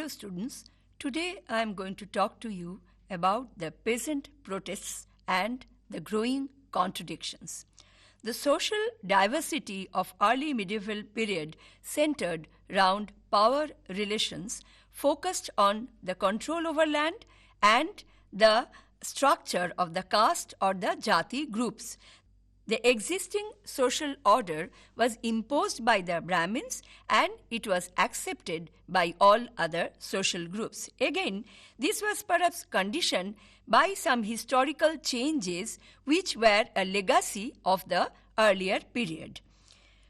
Hello students, today I am going to talk to you about the peasant protests and the growing contradictions. The social diversity of early medieval period centered around power relations focused on the control over land and the structure of the caste or the jati groups. The existing social order was imposed by the Brahmins and it was accepted by all other social groups. Again, this was perhaps conditioned by some historical changes which were a legacy of the earlier period.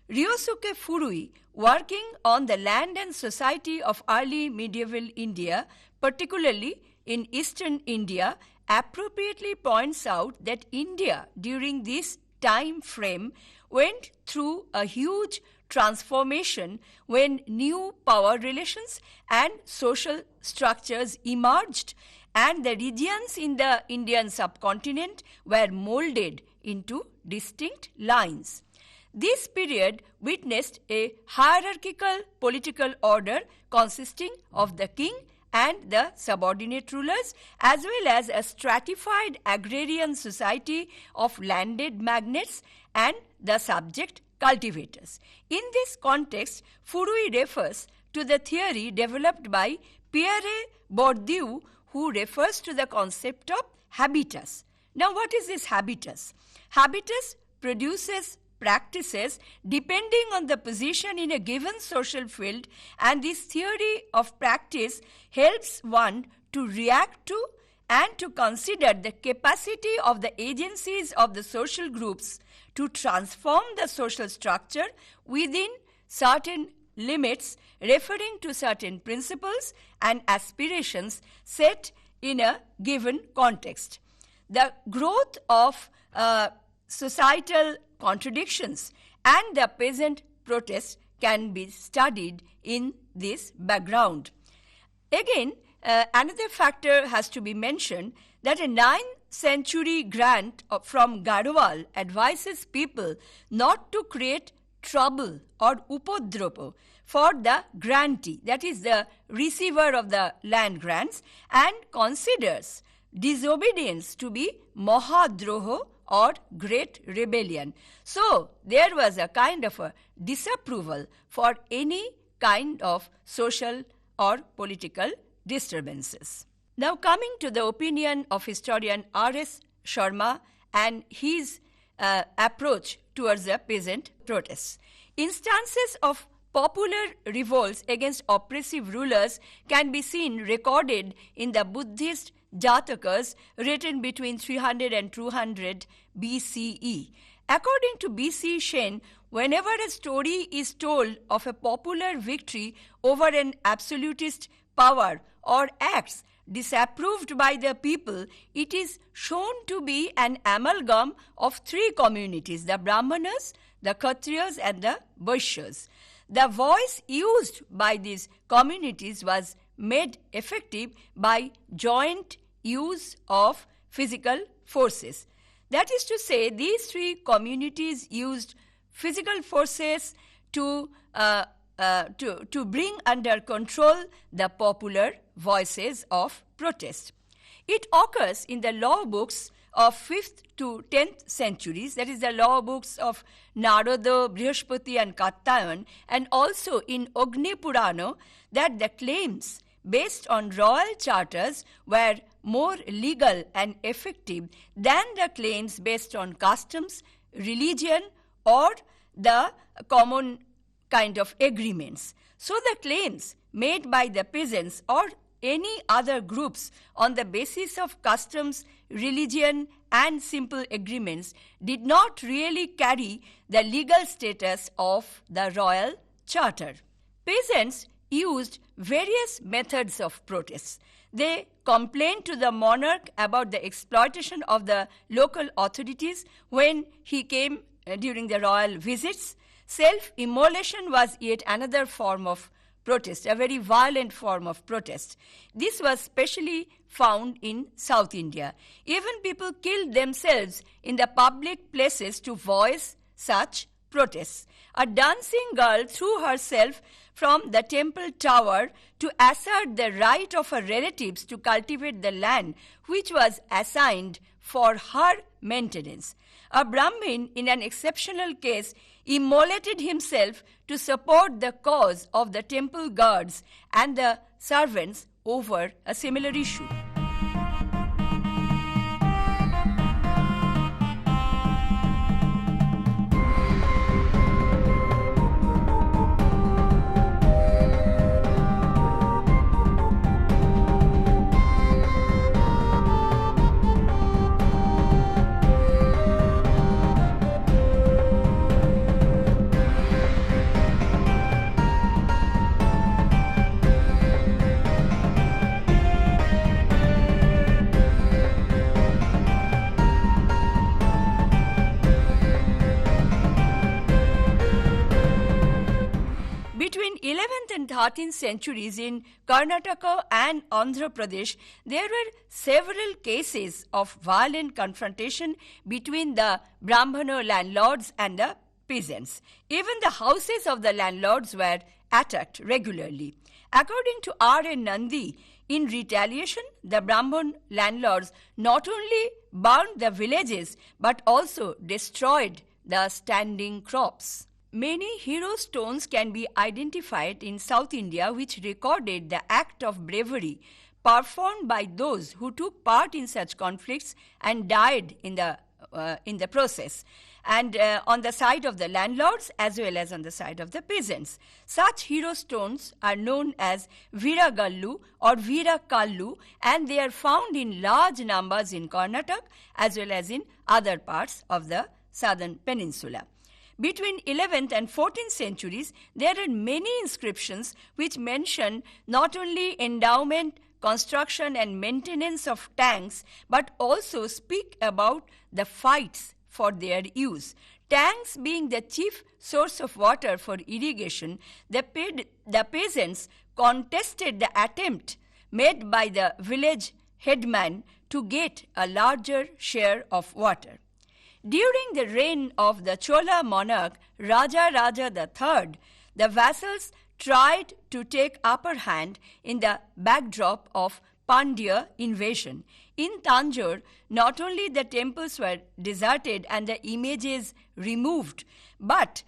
Ryosuke Furui, working on the land and society of early medieval India, particularly in eastern India, appropriately points out that India during this time frame went through a huge transformation when new power relations and social structures emerged and the regions in the Indian subcontinent were molded into distinct lines. This period witnessed a hierarchical political order consisting of the king and the subordinate rulers, as well as a stratified agrarian society of landed magnates and the subject cultivators. In this context, Furui refers to the theory developed by Pierre Bourdieu, who refers to the concept of habitus. Now, what is this habitus? Habitus produces practices depending on the position in a given social field, and this theory of practice helps one to react to and to consider the capacity of the agencies of the social groups to transform the social structure within certain limits, referring to certain principles and aspirations set in a given context. The growth of societal contradictions and the peasant protests can be studied in this background. Again, another factor has to be mentioned that a 9th century grant from Garhwal advises people not to create trouble or upodrapo for the grantee, that is the receiver of the land grants, and considers disobedience to be mahadroho or great rebellion. So, there was a kind of a disapproval for any kind of social or political disturbances. Now, coming to the opinion of historian R.S. Sharma and his approach towards the peasant protests. Instances of popular revolts against oppressive rulers can be seen recorded in the Buddhist Jatakas written between 300 and 200 BCE. According to B.C. Shen, whenever a story is told of a popular victory over an absolutist power or acts disapproved by the people, it is shown to be an amalgam of three communities, the Brahmanas, the Kshatriyas and the Vaishyas. The voice used by these communities was made effective by joint use of physical forces. That is to say, these three communities used physical forces to bring under control the popular voices of protest. It occurs in the law books of 5th to 10th centuries, that is the law books of Narada, Brihaspati and Kattayan, and also in Agni Purana, that the claims based on royal charters were more legal and effective than the claims based on customs, religion, or the common kind of agreements. So the claims made by the peasants or any other groups on the basis of customs, religion, and simple agreements did not really carry the legal status of the royal charter. Peasants used various methods of protest. They complained to the monarch about the exploitation of the local authorities when he came during the royal visits. Self-immolation was yet another form of protest, a very violent form of protest. This was specially found in South India. Even people killed themselves in the public places to voice such protests. A dancing girl threw herself from the temple tower to assert the right of her relatives to cultivate the land which was assigned for her maintenance. A Brahmin, in an exceptional case, immolated himself to support the cause of the temple guards and the servants over a similar issue. Between 11th and 13th centuries in Karnataka and Andhra Pradesh, there were several cases of violent confrontation between the Brahmana landlords and the peasants. Even the houses of the landlords were attacked regularly. According to R.N. Nandi, in retaliation, the Brahman landlords not only burned the villages but also destroyed the standing crops. Many hero stones can be identified in South India which recorded the act of bravery performed by those who took part in such conflicts and died in the process, and on the side of the landlords as well as on the side of the peasants. Such hero stones are known as Veeragallu or Veerakallu, and they are found in large numbers in Karnataka as well as in other parts of the southern peninsula. Between 11th and 14th centuries, there are many inscriptions which mention not only endowment, construction and maintenance of tanks, but also speak about the fights for their use. Tanks being the chief source of water for irrigation, the peasants contested the attempt made by the village headman to get a larger share of water. During the reign of the Chola monarch Raja Raja III, the vassals tried to take upper hand in the backdrop of Pandya invasion. In Tanjore, not only the temples were deserted and the images removed, but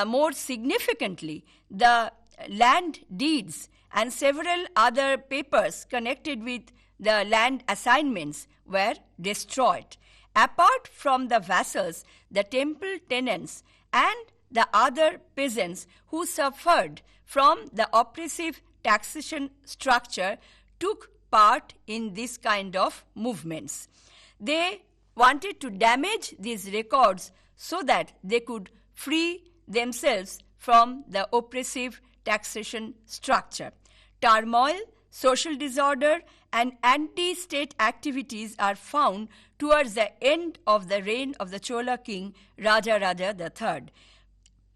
more significantly, the land deeds and several other papers connected with the land assignments were destroyed. Apart from the vassals, the temple tenants and the other peasants who suffered from the oppressive taxation structure took part in this kind of movements. They wanted to damage these records so that they could free themselves from the oppressive taxation structure. Turmoil, social disorder, and anti-state activities are found towards the end of the reign of the Chola king Raja Raja III.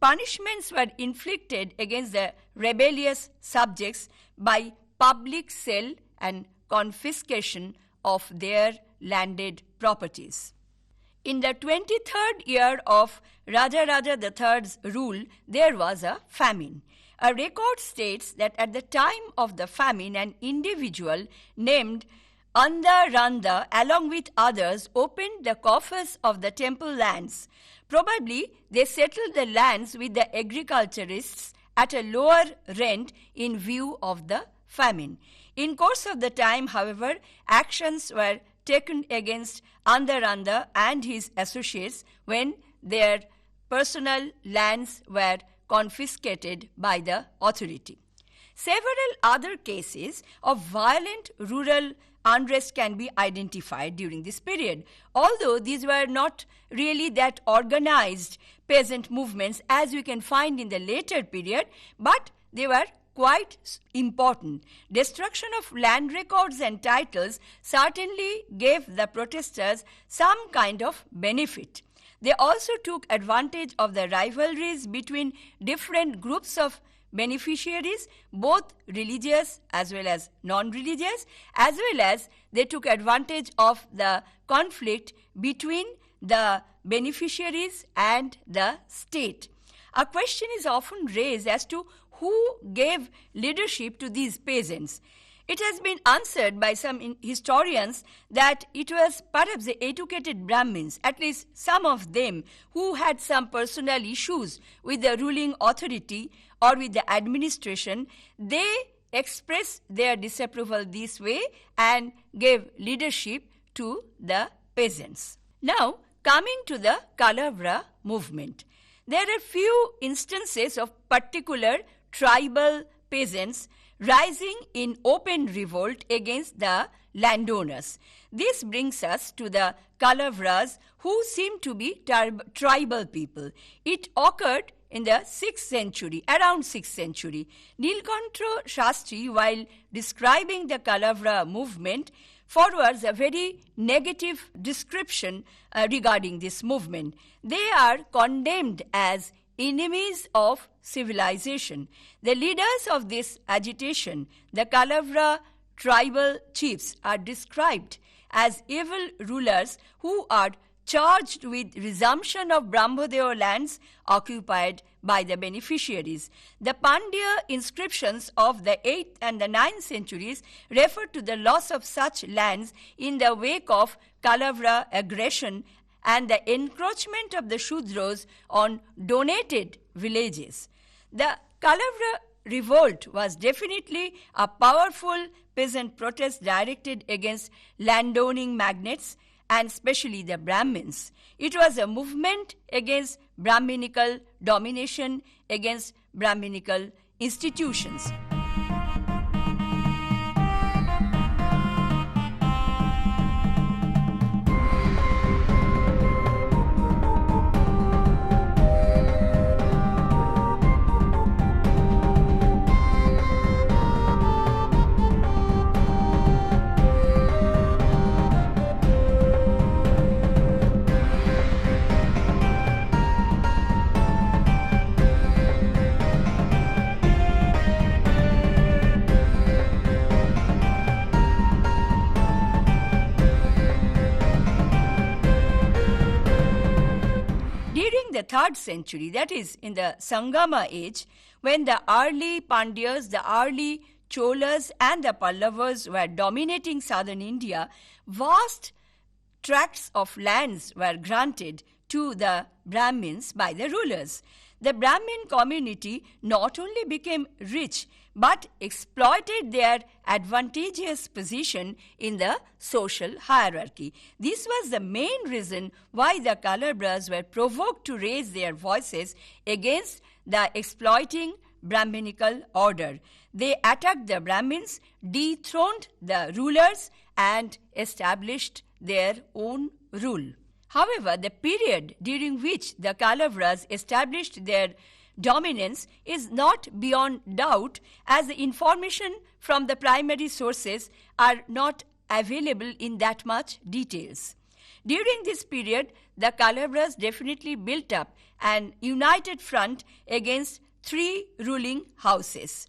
Punishments were inflicted against the rebellious subjects by public sale and confiscation of their landed properties. In the 23rd year of Raja Raja III's rule, there was a famine. A record states that at the time of the famine, an individual named Anda Randa, along with others, opened the coffers of the temple lands. Probably they settled the lands with the agriculturists at a lower rent in view of the famine. In course of the time, however, actions were taken against Anda Randa and his associates when their personal lands were confiscated by the authority. Several other cases of violent rural unrest can be identified during this period, although these were not really that organized peasant movements as we can find in the later period, but they were quite important. Destruction of land records and titles certainly gave the protesters some kind of benefit. They also took advantage of the rivalries between different groups of beneficiaries, both religious as well as non-religious, as well as they took advantage of the conflict between the beneficiaries and the state. A question is often raised as to who gave leadership to these peasants. It has been answered by some historians that it was perhaps the educated Brahmins, at least some of them, who had some personal issues with the ruling authority or with the administration. They expressed their disapproval this way and gave leadership to the peasants. Now, coming to the Kalavra movement, there are few instances of particular tribal peasants rising in open revolt against the landowners. This brings us to the Kalavras, who seem to be tribal people. It occurred in the 6th century, around 6th century. Nilkantha Shastri, while describing the Kalavra movement, forwards a very negative description regarding this movement. They are condemned as enemies of civilization. The leaders of this agitation, the Kalavra tribal chiefs, are described as evil rulers who are charged with resumption of Brahmodeo lands occupied by the beneficiaries. The Pandya inscriptions of the 8th and the 9th centuries refer to the loss of such lands in the wake of Kalavra aggression and the encroachment of the Shudras on donated villages. The Kalavra revolt was definitely a powerful peasant protest directed against landowning magnates and especially the Brahmins. It was a movement against Brahminical domination, against Brahminical institutions. The 3rd century, that is in the Sangama age, when the early Pandyas, the early Cholas and the Pallavas were dominating southern India, vast tracts of lands were granted to the Brahmins by the rulers. The Brahmin community not only became rich but exploited their advantageous position in the social hierarchy. This was the main reason why the Kalavras were provoked to raise their voices against the exploiting Brahminical order. They attacked the Brahmins, dethroned the rulers, and established their own rule. However, the period during which the Kalavras established their dominance is not beyond doubt, as the information from the primary sources are not available in that much details. During this period, the Kalavras definitely built up an united front against 3 ruling houses.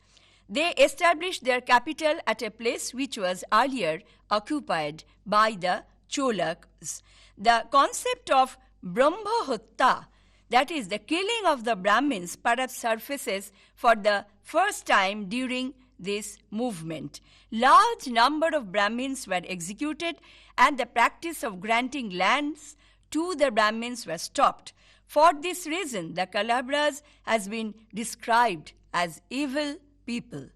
They established their capital at a place which was earlier occupied by the Cholas. The concept of Brahmahatta, that is the killing of the Brahmins, perhaps surfaces for the first time during this movement. Large number of Brahmins were executed and the practice of granting lands to the Brahmins was stopped. For this reason, the Kalavras has been described as evil people.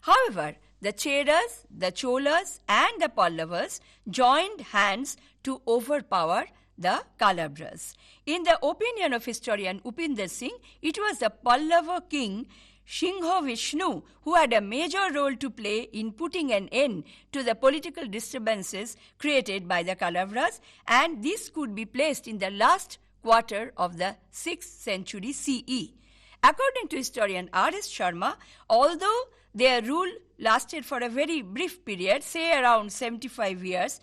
However, the Cheras, the Cholas and the Pallavas joined hands to overpower the Kalavras. In the opinion of historian Upinder Singh, it was the Pallava king Singha Vishnu who had a major role to play in putting an end to the political disturbances created by the Kalavras, and this could be placed in the last quarter of the 6th century CE. According to historian R.S. Sharma, although their rule lasted for a very brief period, say around 75 years,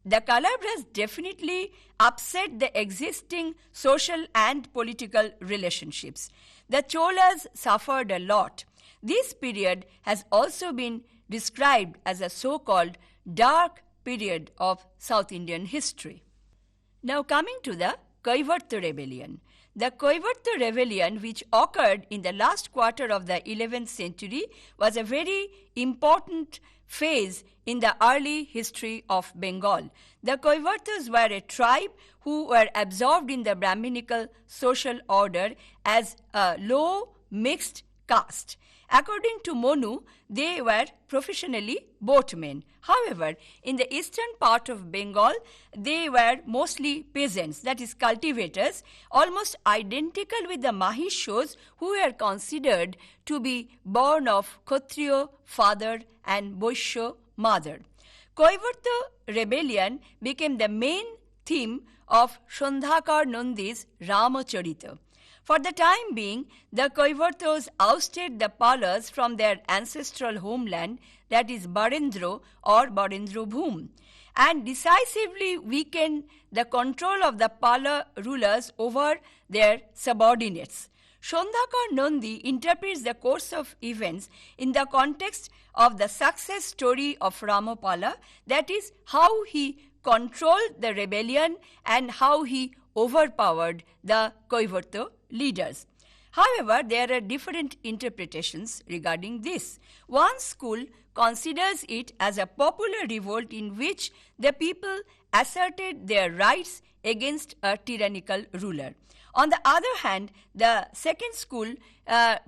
the Kalavras definitely upset the existing social and political relationships. The Cholas suffered a lot. This period has also been described as a so-called dark period of South Indian history. Now coming to the Kaivarta rebellion. The Kaivarta rebellion, which occurred in the last quarter of the 11th century, was a very important phase in the early history of Bengal. The Kaivartas were a tribe who were absorbed in the Brahminical social order as a low mixed caste. According to Monu, they were professionally boatmen. However, in the eastern part of Bengal, they were mostly peasants, that is cultivators, almost identical with the Mahishos, who were considered to be born of Kshatriya father and Vaishya mother. Kaivarta rebellion became the main theme of Sandhakar Nandi's Ramacharita. For the time being, the Kaivartas ousted the Palas from their ancestral homeland, that is Barendra or Barendra Bhum, and decisively weakened the control of the Pala rulers over their subordinates. Sandhakar Nandi interprets the course of events in the context of the success story of Ramapala, that is, how he controlled the rebellion and how he overpowered the Kaivarta leaders. However, there are different interpretations regarding this. One school considers it as a popular revolt in which the people asserted their rights against a tyrannical ruler. On the other hand, the second school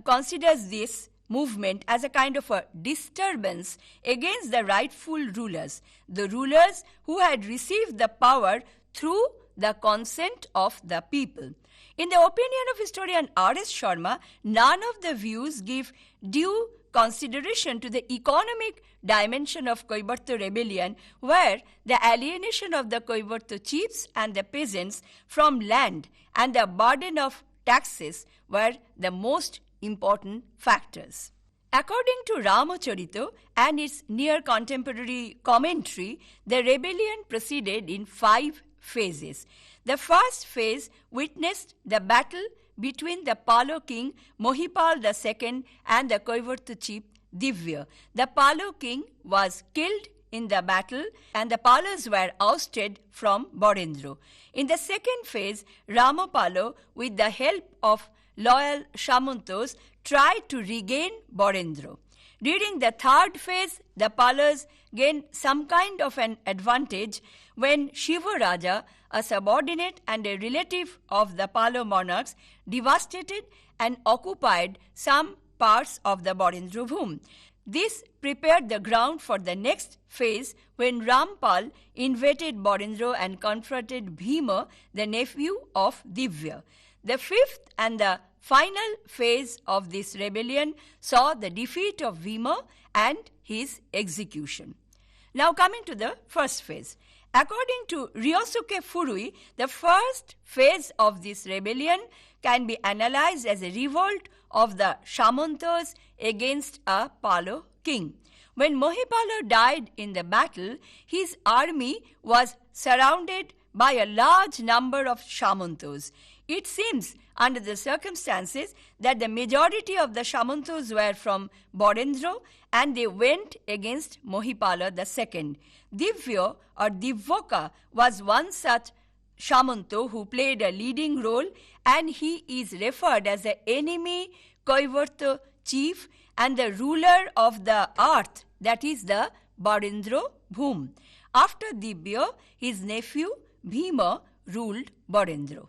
considers this movement as a kind of a disturbance against the rightful rulers, the rulers who had received the power through the consent of the people. In the opinion of historian R.S. Sharma, none of the views give due consideration to the economic dimension of Kaivarta rebellion, where the alienation of the Kaivarta chiefs and the peasants from land and the burden of taxes were the most important factors. According to Ramacharita and its near contemporary commentary, the rebellion proceeded in 5 phases. The first phase witnessed the battle between the Palo king Mohipal II and the Kaivarta chief Divya. The Palo king was killed in the battle and the Palas were ousted from Barendra. In the second phase, Ramapalo, with the help of loyal Samantas, tried to regain Barendra. During the third phase, the Palas gained some kind of an advantage when Shivaraja, a subordinate and a relative of the Pala monarchs, devastated and occupied some parts of the Barendra Bhum. This prepared the ground for the next phase when Rampal invaded Barendra and confronted Bhima, the nephew of Divya. The fifth and the final phase of this rebellion saw the defeat of Bhima and his execution. Now coming to the first phase. According to Ryosuke Furui, the first phase of this rebellion can be analyzed as a revolt of the Samantas against a Palo king. When Mohipala died in the battle, his army was surrounded by a large number of Samantas. It seems, under the circumstances, that the majority of the Samantas were from Barendra and they went against Mohipala II. Divya or Divvaka was one such Samanta who played a leading role, and he is referred as the enemy Kaivarta chief and the ruler of the earth, that is the Barendra Bhum. After Divya, his nephew Bhima ruled Barendra.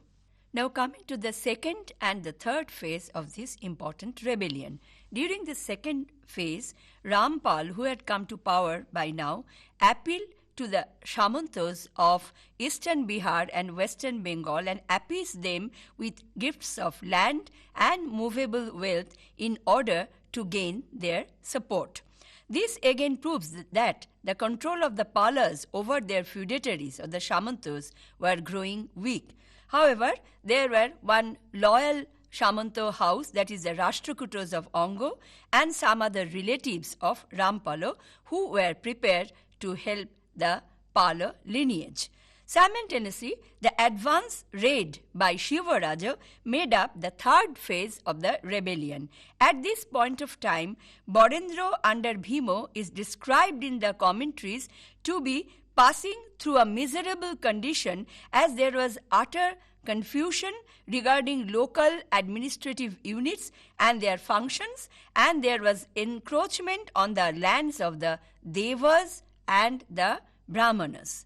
Now coming to the second and the third phase of this important rebellion. During the second phase, Rampal, who had come to power by now, appealed to the Samantas of eastern Bihar and western Bengal and appeased them with gifts of land and movable wealth in order to gain their support. This again proves that the control of the Palas over their feudatories or the Samantas were growing weak. However, there were one loyal Samanta house, that is the Rashtrakutas of Ongo, and some other relatives of Rampalo who were prepared to help the Pala lineage. Simultaneously, the advance raid by Shivaraja made up the third phase of the rebellion. At this point of time, Barendra under Bhima is described in the commentaries to be passing through a miserable condition as there was utter confusion regarding local administrative units and their functions, and there was encroachment on the lands of the Devas and the Brahmanas.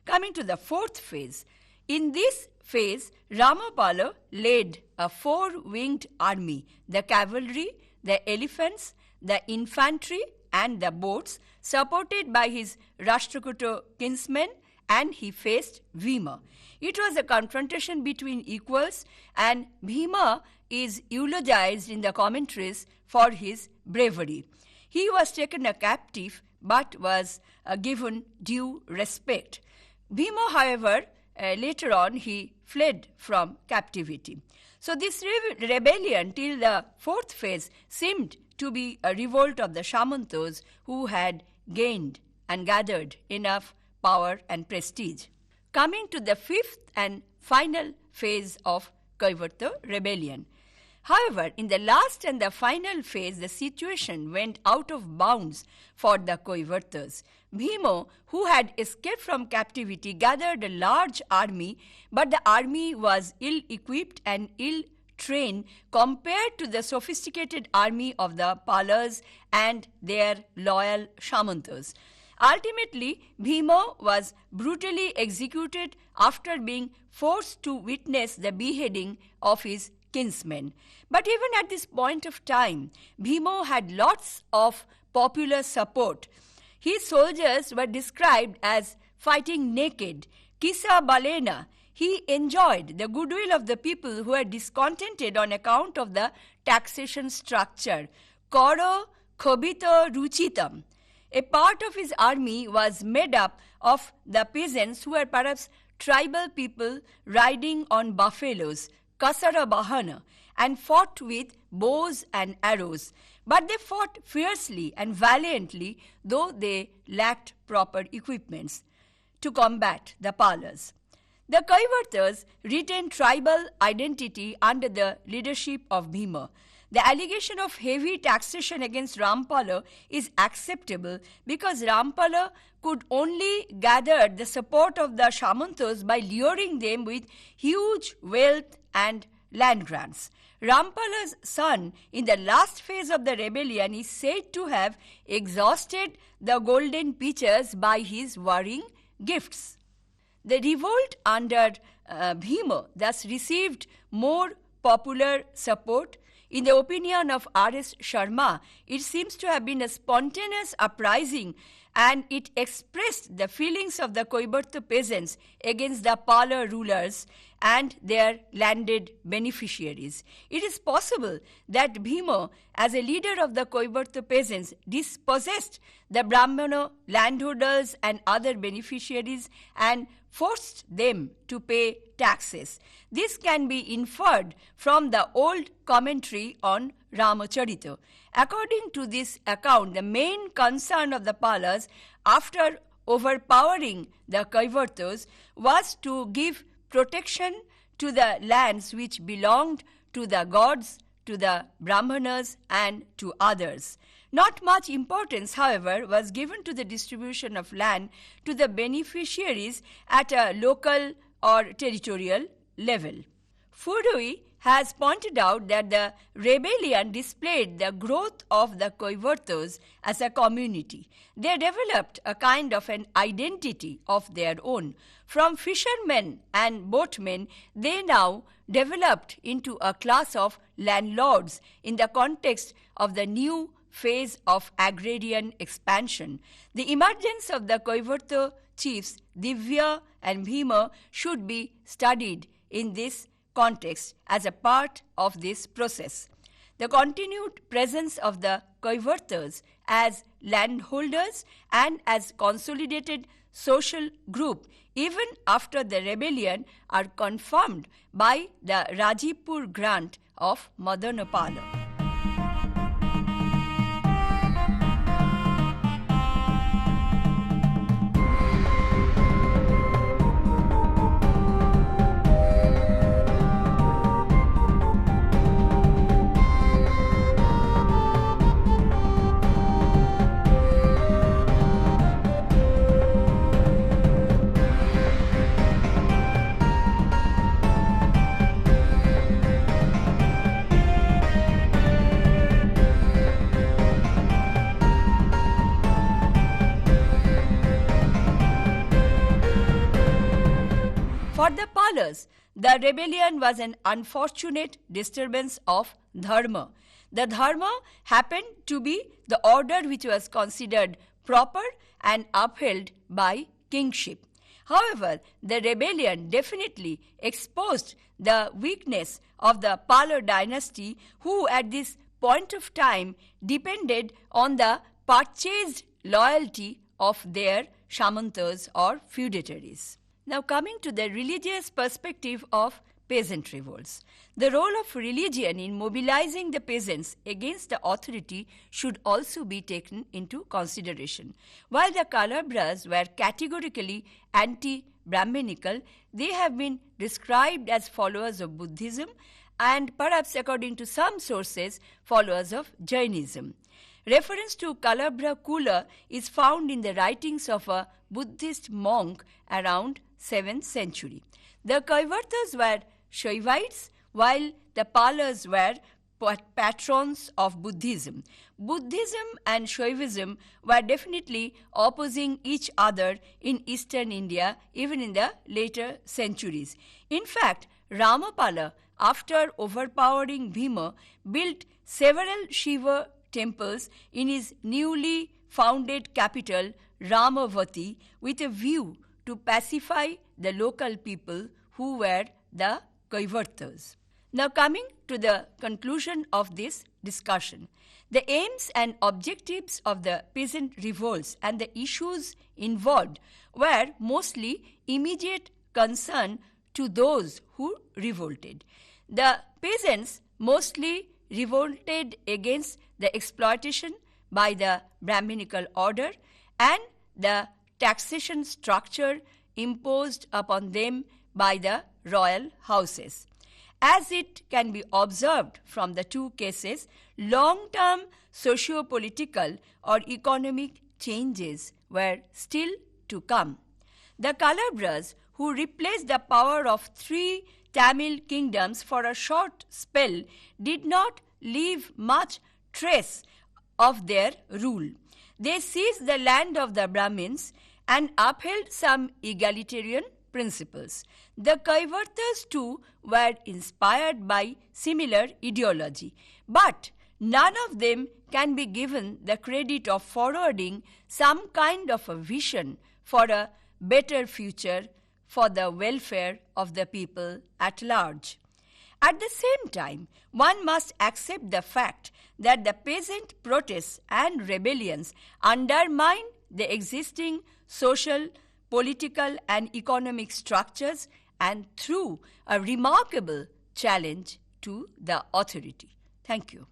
Coming to the fourth phase. In this phase, Ramapala led a four-winged army, the cavalry, the elephants, the infantry, and the boats, supported by his Rashtrakuta kinsmen, and he faced Bhima. It was a confrontation between equals, and Bhima is eulogized in the commentaries for his bravery. He was taken a captive but was given due respect. Bhima, however, later on he fled from captivity. So this rebellion till the fourth phase seemed to be a revolt of the Samantas who had gained and gathered enough power and prestige. Coming to the fifth and final phase of Kaivarta rebellion. However, in the last and the final phase, the situation went out of bounds for the Kaivartas. Bhima, who had escaped from captivity, gathered a large army, but the army was ill-equipped and ill-trained compared to the sophisticated army of the Palas and their loyal Samantas. Ultimately, Bhima was brutally executed after being forced to witness the beheading of his kinsmen. But even at this point of time, Bhima had lots of popular support. His soldiers were described as fighting naked. Kisa Balena, he enjoyed the goodwill of the people who were discontented on account of the taxation structure. Koro Khobita Ruchitam. A part of his army was made up of the peasants who were perhaps tribal people riding on buffaloes, Kasara Bahana, and fought with bows and arrows. But they fought fiercely and valiantly, though they lacked proper equipments to combat the Palas. The Kaivartas retained tribal identity under the leadership of Bhima. The allegation of heavy taxation against Rampala is acceptable because Rampala could only gather the support of the Samantas by luring them with huge wealth and land grants. Rampala's son, in the last phase of the rebellion, is said to have exhausted the golden pitchers by his warring gifts. The revolt under Bhima thus received more popular support. In the opinion of R.S. Sharma, it seems to have been a spontaneous uprising, and it expressed the feelings of the Kaivarta peasants against the Pala rulers and their landed beneficiaries. It is possible that Bhima, as a leader of the Kaivarta peasants, dispossessed the Brahmana landholders and other beneficiaries and forced them to pay taxes. This can be inferred from the old commentary on Ramacharita. According to this account, the main concern of the Palas, after overpowering the Kaivartas, was to give protection to the lands which belonged to the gods, to the Brahmanas, and to others. Not much importance, however, was given to the distribution of land to the beneficiaries at a local or territorial level. Furui has pointed out that the rebellion displayed the growth of the Kaivartas as a community. They developed a kind of an identity of their own. From fishermen and boatmen, they now developed into a class of landlords in the context of the new phase of agrarian expansion. The emergence of the Kaivarta chiefs, Divya and Bhima, should be studied in this context as a part of this process. The continued presence of the Kaivartas as landholders and as consolidated social group even after the rebellion are confirmed by the Rajipur grant of Madanapala. scholars, the rebellion was an unfortunate disturbance of dharma. The dharma happened to be the order which was considered proper and upheld by kingship. However, the rebellion definitely exposed the weakness of the Pala dynasty, who at this point of time depended on the purchased loyalty of their Samantas or feudatories. Now coming to the religious perspective of peasant revolts. The role of religion in mobilizing the peasants against the authority should also be taken into consideration. While the Kalabras were categorically anti-Brahminical, they have been described as followers of Buddhism and perhaps, according to some sources, followers of Jainism. Reference to Kalabra Kula is found in the writings of a Buddhist monk around 7th century. The Kaivartas were Shaivites, while the Palas were patrons of Buddhism. Buddhism and Shaivism were definitely opposing each other in eastern India, even in the later centuries. In fact, Ramapala, after overpowering Bhima, built several Shiva temples in his newly founded capital, Ramavati, with a view to pacify the local people who were the Kaivartas. Now coming to the conclusion of this discussion, the aims and objectives of the peasant revolts and the issues involved were mostly immediate concern to those who revolted. The peasants mostly revolted against the exploitation by the Brahminical order and the taxation structure imposed upon them by the royal houses. As it can be observed from the two cases, long-term socio-political or economic changes were still to come. The Kalabras, who replaced the power of 3 Tamil kingdoms for a short spell, did not leave much trace of their rule. They seized the land of the Brahmins and upheld some egalitarian principles. The Kaivartas too were inspired by similar ideology, but none of them can be given the credit of forwarding some kind of a vision for a better future for the welfare of the people at large. At the same time, one must accept the fact that the peasant protests and rebellions undermine the existing social, political and economic structures and threw a remarkable challenge to the authority. Thank you.